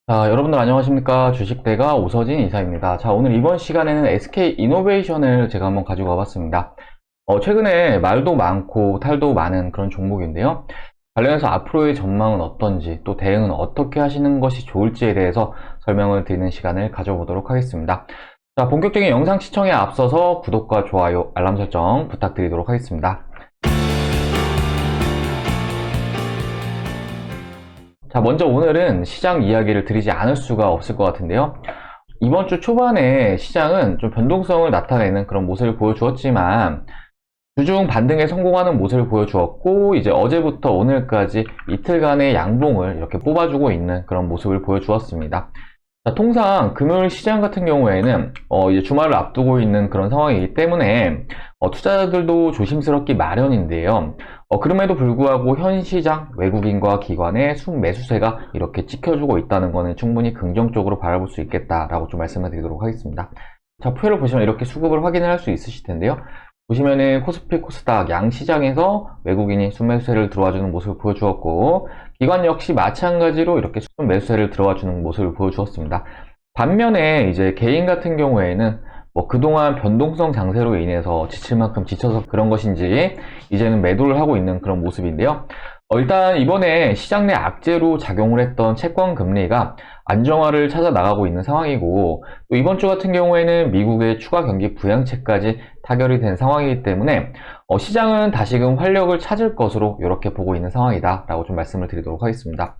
자, 여러분들 안녕하십니까? 주식대가 오서진 이사입니다. 자, 오늘 이번 시간에는 SK이노베이션을 제가 한번 가지고 와봤습니다. 최근에 말도 많고 탈도 많은 그런 종목인데요. 관련해서 앞으로의 전망은 어떤지, 또 대응은 어떻게 하시는 것이 좋을지에 대해서 설명을 드리는 시간을 가져보도록 하겠습니다. 자, 본격적인 영상 시청에 앞서서 구독과 좋아요, 알람 설정 부탁드리도록 하겠습니다. 자, 먼저 오늘은 시장 이야기를 드리지 않을 수가 없을 것 같은데요. 이번 주 초반에 시장은 좀 변동성을 나타내는 그런 모습을 보여주었지만 주중 반등에 성공하는 모습을 보여주었고, 이제 어제부터 오늘까지 이틀간의 양봉을 이렇게 뽑아주고 있는 그런 모습을 보여주었습니다. 자, 통상 금요일 시장 같은 경우에는 이제 주말을 앞두고 있는 그런 상황이기 때문에 투자자들도 조심스럽기 마련인데요. 그럼에도 불구하고 현 시장 외국인과 기관의 순매수세가 이렇게 찍혀주고 있다는 것은 충분히 긍정적으로 바라볼 수 있겠다라고 좀 말씀을 드리도록 하겠습니다. 자, 표를 보시면 이렇게 수급을 확인을 할 수 있으실 텐데요. 보시면은 코스피, 코스닥 양 시장에서 외국인이 순매수세를 들어와주는 모습을 보여주었고, 기관 역시 마찬가지로 이렇게 순매수세를 들어와주는 모습을 보여주었습니다. 반면에 이제 개인 같은 경우에는 그동안 변동성 장세로 인해서 지칠 만큼 지쳐서 그런 것인지 이제는 매도를 하고 있는 그런 모습인데요. 일단 이번에 시장 내 악재로 작용을 했던 채권 금리가 안정화를 찾아 나가고 있는 상황이고, 또 이번 주 같은 경우에는 미국의 추가 경기 부양책까지 타결이 된 상황이기 때문에 시장은 다시금 활력을 찾을 것으로 이렇게 보고 있는 상황이다 라고 좀 말씀을 드리도록 하겠습니다.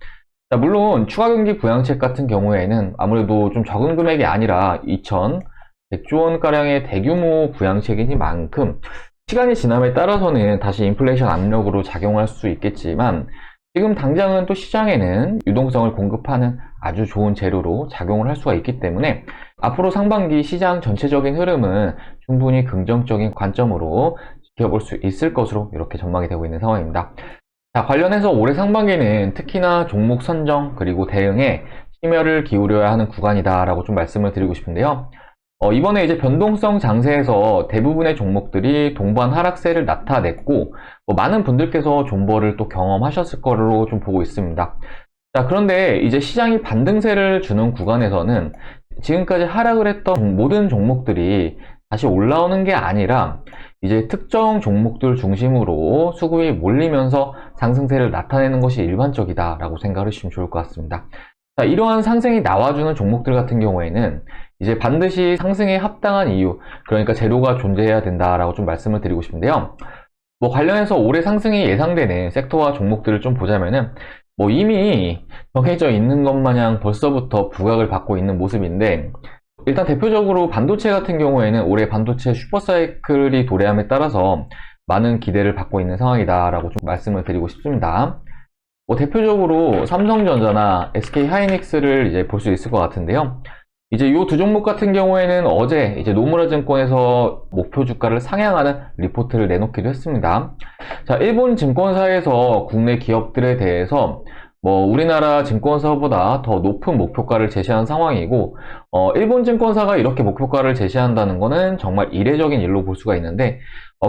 자, 물론 추가 경기 부양책 같은 경우에는 아무래도 좀 적은 금액이 아니라 2,100조 원가량의 대규모 부양책이니만큼 시간이 지남에 따라서는 다시 인플레이션 압력으로 작용할 수 있겠지만, 지금 당장은 또 시장에는 유동성을 공급하는 아주 좋은 재료로 작용을 할 수가 있기 때문에 앞으로 상반기 시장 전체적인 흐름은 충분히 긍정적인 관점으로 지켜볼 수 있을 것으로 이렇게 전망이 되고 있는 상황입니다. 자, 관련해서 올해 상반기는 특히나 종목 선정 그리고 대응에 심혈을 기울여야 하는 구간이다라고 좀 말씀을 드리고 싶은데요. 이번에 이제 변동성 장세에서 대부분의 종목들이 동반 하락세를 나타냈고, 많은 분들께서 존버를 또 경험하셨을 거로 좀 보고 있습니다. 자, 그런데 이제 시장이 반등세를 주는 구간에서는 지금까지 하락을 했던 모든 종목들이 다시 올라오는 게 아니라 이제 특정 종목들 중심으로 수급이 몰리면서 상승세를 나타내는 것이 일반적이다라고 생각을 해주시면 좋을 것 같습니다. 자, 이러한 상승이 나와주는 종목들 같은 경우에는 이제 반드시 상승에 합당한 이유, 그러니까 재료가 존재해야 된다라고 좀 말씀을 드리고 싶은데요. 관련해서 올해 상승이 예상되는 섹터와 종목들을 좀 보자면은 이미 정해져 있는 것 마냥 벌써부터 부각을 받고 있는 모습인데, 일단 대표적으로 반도체 같은 경우에는 올해 반도체 슈퍼사이클이 도래함에 따라서 많은 기대를 받고 있는 상황이다라고 좀 말씀을 드리고 싶습니다. 대표적으로 삼성전자나 SK하이닉스를 이제 볼 수 있을 것 같은데요. 이제 이 두 종목 같은 경우에는 어제 이제 노무라 증권에서 목표 주가를 상향하는 리포트를 내놓기도 했습니다. 자, 일본 증권사에서 국내 기업들에 대해서 우리나라 증권사보다 더 높은 목표가를 제시한 상황이고, 일본 증권사가 이렇게 목표가를 제시한다는 것은 정말 이례적인 일로 볼 수가 있는데,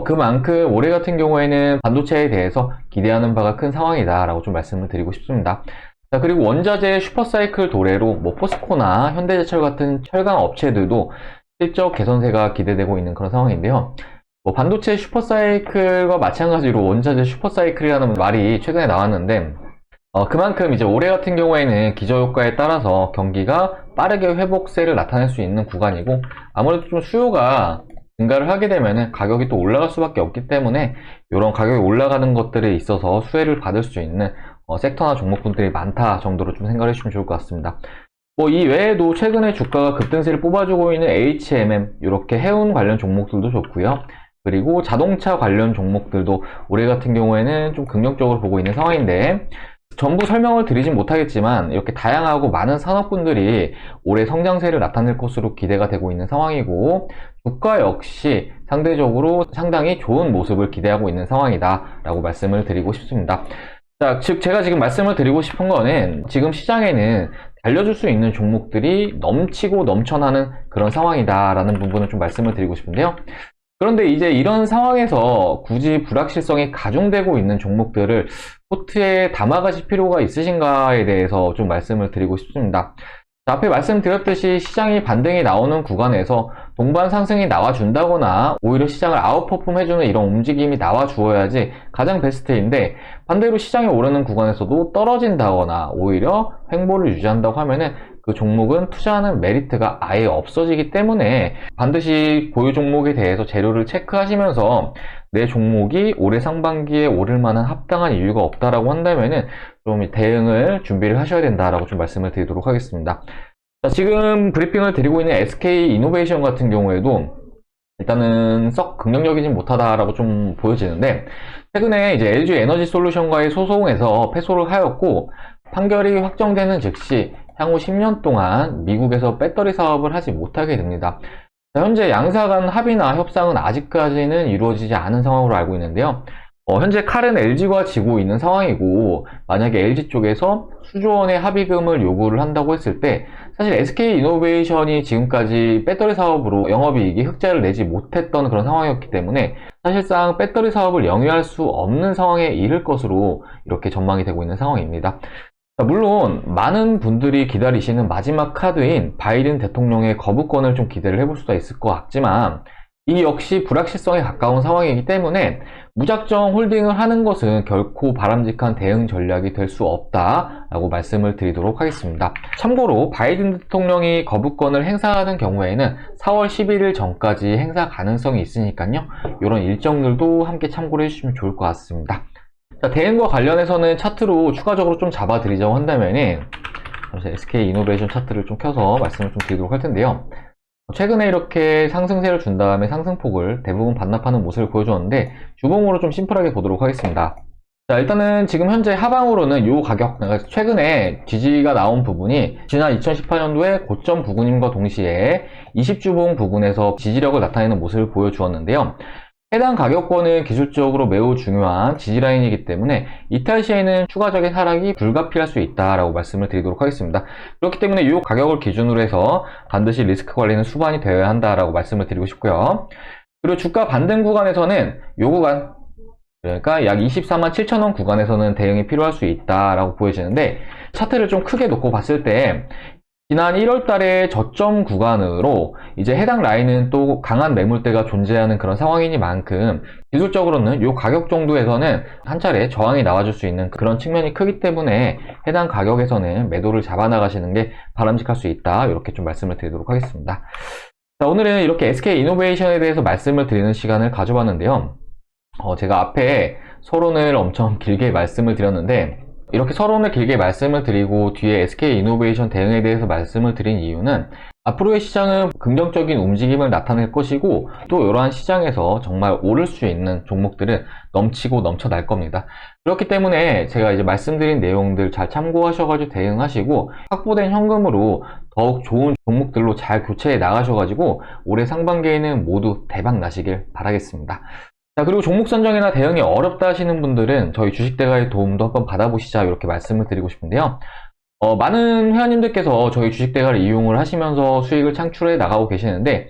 그만큼 올해 같은 경우에는 반도체에 대해서 기대하는 바가 큰 상황이다라고 좀 말씀을 드리고 싶습니다. 자, 그리고 원자재 슈퍼사이클 도래로 포스코나 현대제철 같은 철강 업체들도 실적 개선세가 기대되고 있는 그런 상황인데요. 반도체 슈퍼사이클과 마찬가지로 원자재 슈퍼사이클이라는 말이 최근에 나왔는데, 그만큼 이제 올해 같은 경우에는 기저효과에 따라서 경기가 빠르게 회복세를 나타낼 수 있는 구간이고, 아무래도 좀 수요가 증가를 하게 되면 가격이 또 올라갈 수밖에 없기 때문에 이런 가격이 올라가는 것들에 있어서 수혜를 받을 수 있는 섹터나 종목군들이 많다 정도로 좀 생각을 해주시면 좋을 것 같습니다. 이 외에도 최근에 주가가 급등세를 뽑아주고 있는 HMM, 이렇게 해운 관련 종목들도 좋고요. 그리고 자동차 관련 종목들도 올해 같은 경우에는 좀 긍정적으로 보고 있는 상황인데, 전부 설명을 드리진 못하겠지만 이렇게 다양하고 많은 산업군들이 올해 성장세를 나타낼 것으로 기대가 되고 있는 상황이고, 주가 역시 상대적으로 상당히 좋은 모습을 기대하고 있는 상황이다 라고 말씀을 드리고 싶습니다. 자, 즉 제가 지금 말씀을 드리고 싶은 거는 지금 시장에는 달려줄 수 있는 종목들이 넘치고 넘쳐나는 그런 상황이다 라는 부분을 좀 말씀을 드리고 싶은데요. 그런데 이제 이런 상황에서 굳이 불확실성이 가중되고 있는 종목들을 포트에 담아가실 필요가 있으신가에 대해서 좀 말씀을 드리고 싶습니다. 앞에 말씀드렸듯이 시장이 반등이 나오는 구간에서 동반 상승이 나와준다거나 오히려 시장을 아웃퍼폼 해주는 이런 움직임이 나와주어야지 가장 베스트인데, 반대로 시장이 오르는 구간에서도 떨어진다거나 오히려 횡보를 유지한다고 하면은 그 종목은 투자하는 메리트가 아예 없어지기 때문에 반드시 보유 종목에 대해서 재료를 체크하시면서 내 종목이 올해 상반기에 오를 만한 합당한 이유가 없다라고 한다면은 좀 대응을 준비를 하셔야 된다라고 좀 말씀을 드리도록 하겠습니다. 자, 지금 브리핑을 드리고 있는 SK 이노베이션 같은 경우에도 일단은 썩 긍정적이진 못하다라고 좀 보여지는데, 최근에 이제 LG 에너지 솔루션과의 소송에서 패소를 하였고, 판결이 확정되는 즉시 향후 10년 동안 미국에서 배터리 사업을 하지 못하게 됩니다. 현재 양사 간 합의나 협상은 아직까지는 이루어지지 않은 상황으로 알고 있는데요. 현재 칼은 LG가 지고 있는 상황이고, 만약에 LG 쪽에서 수조 원의 합의금을 요구를 한다고 했을 때 사실 SK이노베이션이 지금까지 배터리 사업으로 영업이익이 흑자를 내지 못했던 그런 상황이었기 때문에 사실상 배터리 사업을 영위할 수 없는 상황에 이를 것으로 이렇게 전망이 되고 있는 상황입니다. 물론 많은 분들이 기다리시는 마지막 카드인 바이든 대통령의 거부권을 좀 기대를 해볼 수가 있을 것 같지만, 이 역시 불확실성에 가까운 상황이기 때문에 무작정 홀딩을 하는 것은 결코 바람직한 대응 전략이 될 수 없다라고 말씀을 드리도록 하겠습니다. 참고로 바이든 대통령이 거부권을 행사하는 경우에는 4월 11일 전까지 행사 가능성이 있으니까요. 이런 일정들도 함께 참고를 해주시면 좋을 것 같습니다. 자, 대응과 관련해서는 차트로 추가적으로 좀 잡아드리자고 한다면은 SK 이노베이션 차트를 좀 켜서 말씀을 좀 드리도록 할 텐데요. 최근에 이렇게 상승세를 준 다음에 상승폭을 대부분 반납하는 모습을 보여줬는데, 주봉으로 좀 심플하게 보도록 하겠습니다. 자, 일단은 지금 현재 하방으로는 이 가격, 최근에 지지가 나온 부분이 지난 2018년도에 고점 부근임과 동시에 20주봉 부근에서 지지력을 나타내는 모습을 보여주었는데요. 해당 가격권은 기술적으로 매우 중요한 지지라인이기 때문에 이탈 시에는 추가적인 하락이 불가피할 수 있다라고 말씀을 드리도록 하겠습니다. 그렇기 때문에 이 가격을 기준으로 해서 반드시 리스크 관리는 수반이 되어야 한다라고 말씀을 드리고 싶고요. 그리고 주가 반등 구간에서는 이 구간, 그러니까 약 24만 7천 원 구간에서는 대응이 필요할 수 있다라고 보여지는데, 차트를 좀 크게 놓고 봤을 때 지난 1월 달에 저점 구간으로 이제 해당 라인은 또 강한 매물대가 존재하는 그런 상황이니만큼 기술적으로는 이 가격 정도에서는 한 차례 저항이 나와줄 수 있는 그런 측면이 크기 때문에 해당 가격에서는 매도를 잡아나가시는 게 바람직할 수 있다, 이렇게 좀 말씀을 드리도록 하겠습니다. 자, 오늘은 이렇게 SK 이노베이션에 대해서 말씀을 드리는 시간을 가져봤는데요. 제가 앞에 서론을 엄청 길게 말씀을 드렸는데, 이렇게 서론을 길게 말씀을 드리고 뒤에 SK 이노베이션 대응에 대해서 말씀을 드린 이유는 앞으로의 시장은 긍정적인 움직임을 나타낼 것이고, 또 이러한 시장에서 정말 오를 수 있는 종목들은 넘치고 넘쳐날 겁니다. 그렇기 때문에 제가 이제 말씀드린 내용들 잘 참고하셔가지고 대응하시고, 확보된 현금으로 더욱 좋은 종목들로 잘 교체해 나가셔가지고 올해 상반기에는 모두 대박 나시길 바라겠습니다. 자, 그리고 종목 선정이나 대응이 어렵다 하시는 분들은 저희 주식대가의 도움도 한번 받아보시자, 이렇게 말씀을 드리고 싶은데요. 많은 회원님들께서 저희 주식대가를 이용을 하시면서 수익을 창출해 나가고 계시는데,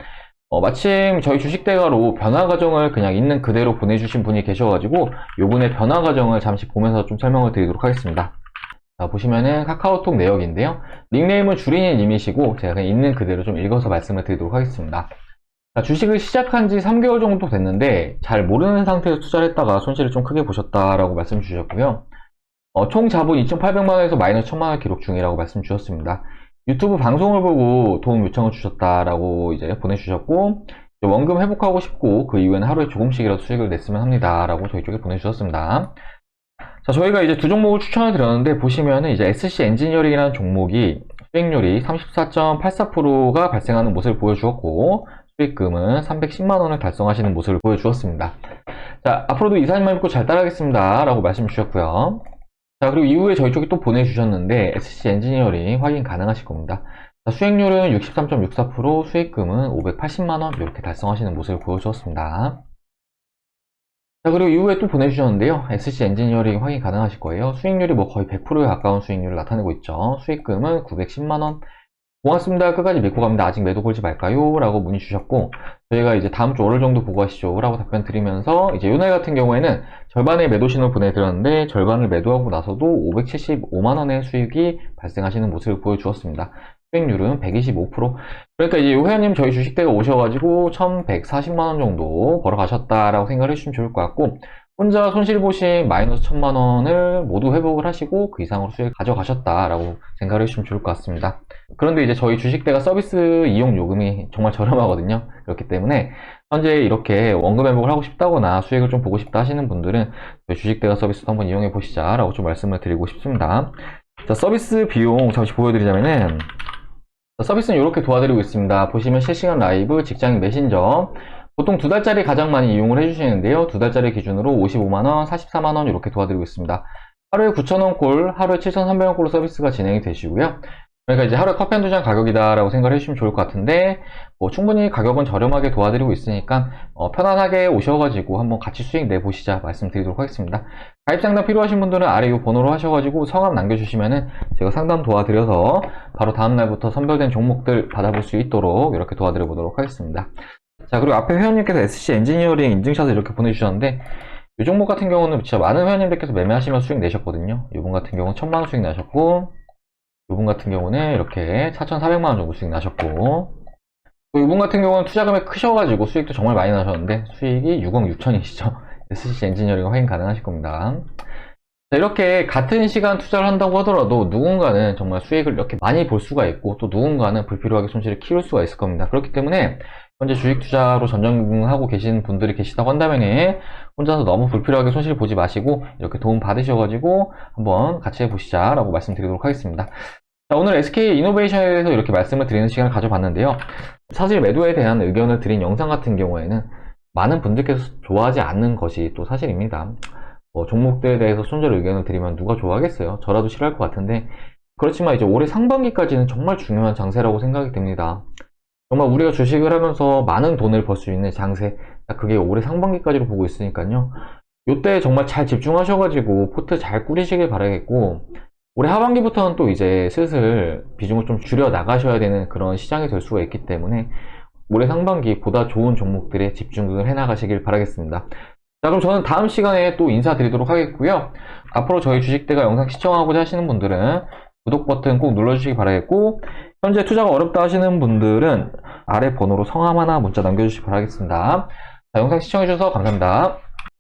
마침 저희 주식대가로 변화 과정을 그냥 있는 그대로 보내주신 분이 계셔가지고 요번에 변화 과정을 잠시 보면서 좀 설명을 드리도록 하겠습니다. 자, 보시면은 카카오톡 내역인데요. 닉네임은 주린이님이시고 제가 그냥 있는 그대로 좀 읽어서 말씀을 드리도록 하겠습니다. 자, 주식을 시작한 지 3개월 정도 됐는데 잘 모르는 상태에서 투자를 했다가 손실을 좀 크게 보셨다라고 말씀 주셨고요. 총 자본 2,800만원에서 마이너스 1,000만원 기록 중이라고 말씀 주셨습니다. 유튜브 방송을 보고 도움 요청을 주셨다라고 이제 보내주셨고, 원금 회복하고 싶고 그 이후에는 하루에 조금씩이라도 수익을 냈으면 합니다 라고 저희 쪽에 보내주셨습니다. 자, 저희가 이제 두 종목을 추천을 드렸는데, 보시면은 이제 SC 엔지니어링이라는 종목이 수익률이 34.84%가 발생하는 모습을 보여주었고, 수익금은 310만원을 달성하시는 모습을 보여주었습니다. 자, 앞으로도 이사님만 믿고 잘 따라하겠습니다 라고 말씀 주셨고요. 자, 그리고 이후에 저희 쪽에 또 보내주셨는데 SC 엔지니어링 확인 가능하실 겁니다. 자, 수익률은 63.64%, 수익금은 580만원 이렇게 달성하시는 모습을 보여주었습니다. 자, 그리고 이후에 또 보내주셨는데요. SC 엔지니어링 확인 가능하실 거예요. 수익률이 뭐 거의 100%에 가까운 수익률을 나타내고 있죠. 수익금은 910만원, 고맙습니다. 끝까지 믿고 갑니다. 아직 매도 걸지 말까요? 라고 문의 주셨고, 저희가 이제 다음 주 월요일 정도 보고 하시죠. 라고 답변 드리면서, 이제 요날 같은 경우에는 절반의 매도 신호를 보내드렸는데, 절반을 매도하고 나서도 575만원의 수익이 발생하시는 모습을 보여주었습니다. 수익률은 125%. 그러니까 이제 요 회원님 저희 주식대가 오셔가지고 1140만원 정도 벌어가셨다라고 생각을 해주시면 좋을 것 같고, 혼자 손실 보신 마이너스 1000만원을 모두 회복을 하시고 그 이상으로 수익을 가져가셨다라고 생각을 해주시면 좋을 것 같습니다. 그런데 이제 저희 주식대가 서비스 이용 요금이 정말 저렴하거든요. 그렇기 때문에 현재 이렇게 원금 회복을 하고 싶다거나 수익을 좀 보고 싶다 하시는 분들은 저희 주식대가 서비스도 한번 이용해 보시자라고 좀 말씀을 드리고 싶습니다. 자, 서비스 비용 잠시 보여드리자면은, 서비스는 이렇게 도와드리고 있습니다. 보시면 실시간 라이브, 직장인 메신저, 보통 2달짜리 가장 많이 이용을 해주시는데요. 2달짜리 기준으로 55만원, 44만원 이렇게 도와드리고 있습니다. 하루에 9,000원 콜, 하루에 7,300원 콜로 서비스가 진행이 되시고요. 그러니까 이제 하루에 커피 한두 잔 가격이다라고 생각을 해주시면 좋을 것 같은데, 충분히 가격은 저렴하게 도와드리고 있으니까 편안하게 오셔가지고 한번 같이 수익 내보시자 말씀드리도록 하겠습니다. 가입 상담 필요하신 분들은 아래 이 번호로 하셔가지고 성함 남겨주시면은 제가 상담 도와드려서 바로 다음날부터 선별된 종목들 받아볼 수 있도록 이렇게 도와드려 보도록 하겠습니다. 자, 그리고 앞에 회원님께서 SC 엔지니어링 인증샷을 이렇게 보내주셨는데, 이 종목 같은 경우는 진짜 많은 회원님들께서 매매하시면 수익 내셨거든요. 이분 같은 경우는 1000만원 수익 나셨고, 이분 같은 경우는 이렇게 4,400만원 정도 수익 나셨고, 또 이분 같은 경우는 투자금이 크셔가지고 수익도 정말 많이 나셨는데, 수익이 6억 6천이시죠. SC 엔지니어링 확인 가능하실 겁니다. 자, 이렇게 같은 시간 투자를 한다고 하더라도 누군가는 정말 수익을 이렇게 많이 볼 수가 있고, 또 누군가는 불필요하게 손실을 키울 수가 있을 겁니다. 그렇기 때문에 현재 주식 투자로 전전하고 계신 분들이 계시다고 한다면 혼자서 너무 불필요하게 손실 보지 마시고 이렇게 도움 받으셔가지고 한번 같이 해보시자 라고 말씀드리도록 하겠습니다. 자, 오늘 SK 이노베이션에 대해서 이렇게 말씀을 드리는 시간을 가져봤는데요. 사실 매도에 대한 의견을 드린 영상 같은 경우에는 많은 분들께서 좋아하지 않는 것이 또 사실입니다. 종목들에 대해서 손절 의견을 드리면 누가 좋아하겠어요? 저라도 싫어할 것 같은데, 그렇지만 이제 올해 상반기까지는 정말 중요한 장세라고 생각이 됩니다. 정말 우리가 주식을 하면서 많은 돈을 벌 수 있는 장세, 그게 올해 상반기까지로 보고 있으니까요. 요때 정말 잘 집중하셔가지고 포트 잘 꾸리시길 바라겠고, 올해 하반기부터는 또 이제 슬슬 비중을 좀 줄여 나가셔야 되는 그런 시장이 될 수가 있기 때문에 올해 상반기 보다 좋은 종목들에 집중을 해 나가시길 바라겠습니다. 자, 그럼 저는 다음 시간에 또 인사드리도록 하겠고요. 앞으로 저희 주식대가 영상 시청하고자 하시는 분들은 구독 버튼 꼭 눌러주시기 바라겠고, 현재 투자가 어렵다 하시는 분들은 아래 번호로 성함 하나 문자 남겨주시기 바라겠습니다. 자, 영상 시청해주셔서 감사합니다.